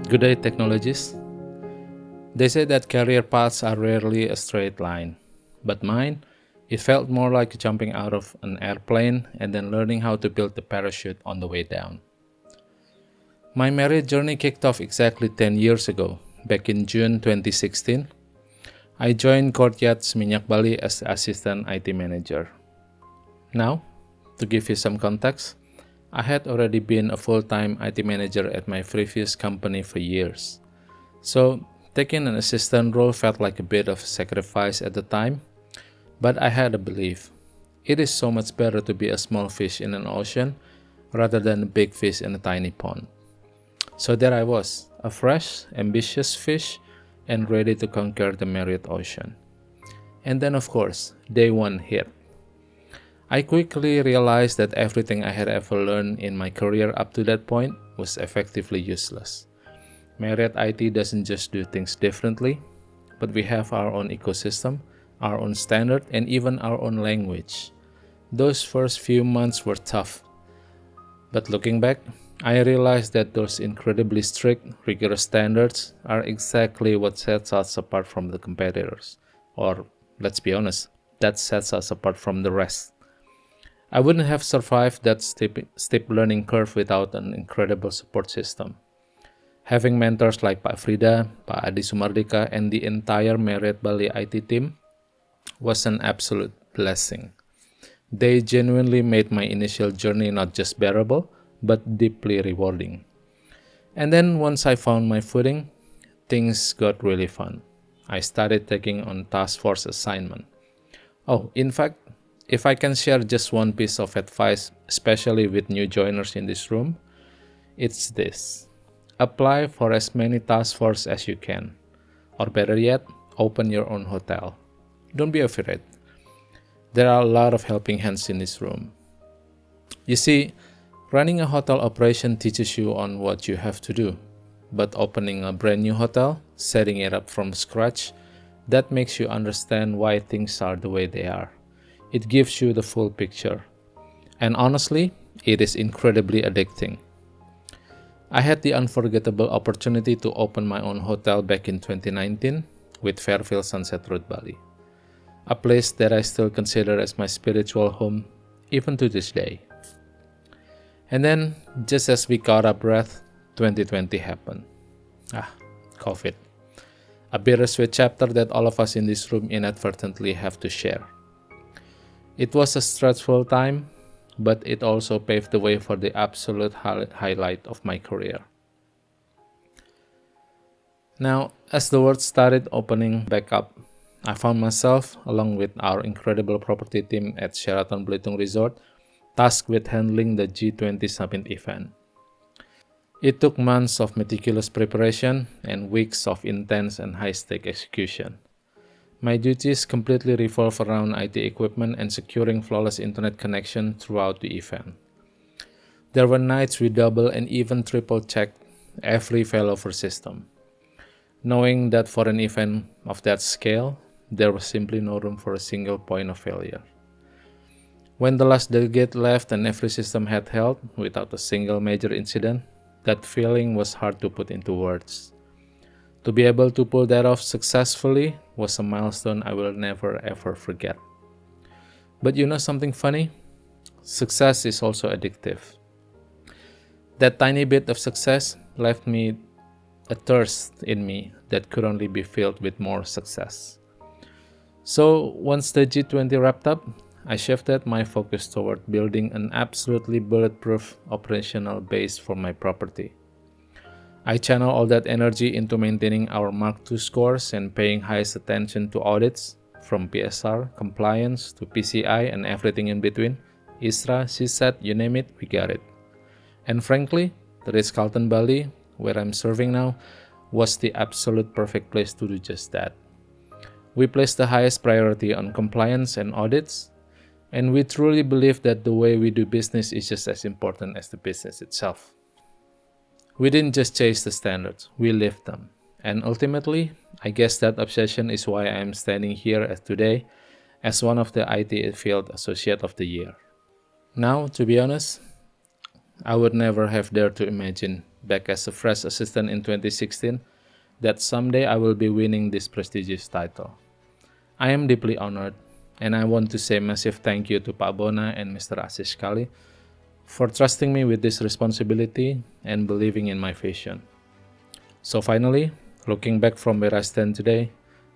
Good day, technologists. They say that career paths are rarely a straight line, but mine, it felt more like jumping out of an airplane and then learning how to build the parachute on the way down. My merit journey kicked off exactly 10 years ago, back in June 2016. I joined Courtyard's Minyak Bali as assistant IT manager. Now, to give you some context, I had already been a full-time IT manager at my previous company for years. So, taking an assistant role felt like a bit of a sacrifice at the time, but I had a belief. It is so much better to be a small fish in an ocean rather than a big fish in a tiny pond. So there I was, a fresh, ambitious fish and ready to conquer the Marriott Ocean. And then of course, day one hit. I quickly realized that everything I had ever learned in my career up to that point was effectively useless. Marriott IT doesn't just do things differently, but we have our own ecosystem, our own standard, and even our own language. Those first few months were tough. But looking back, I realized that those incredibly strict, rigorous standards are exactly what sets us apart from the competitors. Or, let's be honest, that sets us apart from the rest. I wouldn't have survived that steep learning curve without an incredible support system. Having mentors like Pak Frida, Pak Adi Sumardika, and the entire Marriott Bali IT team was an absolute blessing. They genuinely made my initial journey not just bearable, but deeply rewarding. And then once I found my footing, things got really fun. I started taking on task force assignment. Oh, in fact, if I can share just one piece of advice, especially with new joiners in this room, it's this. Apply for as many task force as you can. Or better yet, open your own hotel. Don't be afraid. There are a lot of helping hands in this room. You see, running a hotel operation teaches you on what you have to do. But opening a brand new hotel, setting it up from scratch, that makes you understand why things are the way they are. It gives you the full picture. And honestly, it is incredibly addicting. I had the unforgettable opportunity to open my own hotel back in 2019 with Fairfield Sunset Road Bali, a place that I still consider as my spiritual home even to this day. And then, just as we caught our breath, 2020 happened. COVID. A bittersweet chapter that all of us in this room inadvertently have to share. It was a stressful time, but it also paved the way for the absolute highlight of my career. Now, as the world started opening back up, I found myself, along with our incredible property team at Sheraton Belitung Resort, tasked with handling the G20 Summit event. It took months of meticulous preparation and weeks of intense and high-stake execution. My duties completely revolve around IT equipment and securing flawless internet connection throughout the event. There were nights we double and even triple checked every failover system, knowing that for an event of that scale, there was simply no room for a single point of failure. When the last delegate left and every system had held without a single major incident, that feeling was hard to put into words. To be able to pull that off successfully was a milestone I will never ever forget. But you know something funny? Success is also addictive. That tiny bit of success left me a thirst in me that could only be filled with more success. So once the G20 wrapped up, I shifted my focus toward building an absolutely bulletproof operational base for my property. I channel all that energy into maintaining our Mark II scores and paying highest attention to audits, from PSR, compliance, to PCI, and everything in between. ISRA, CSAT, you name it, we got it. And frankly, the Ritz-Carlton Bali, where I'm serving now, was the absolute perfect place to do just that. We placed the highest priority on compliance and audits, and we truly believe that the way we do business is just as important as the business itself. We didn't just chase the standards, we lived them. And ultimately, I guess that obsession is why I am standing here today as one of the IT Field Associate of the Year. Now, to be honest, I would never have dared to imagine back as a fresh assistant in 2016, that someday I will be winning this prestigious title. I am deeply honored, and I want to say massive thank you to Pak Bona and Mr. Ashish Kali for trusting me with this responsibility and believing in my vision. So finally, looking back from where I stand today,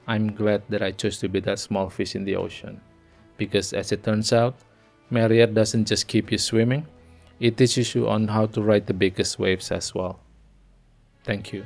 I'm glad that I chose to be that small fish in the ocean. Because as it turns out, Marriott doesn't just keep you swimming, it teaches you on how to ride the biggest waves as well. Thank you.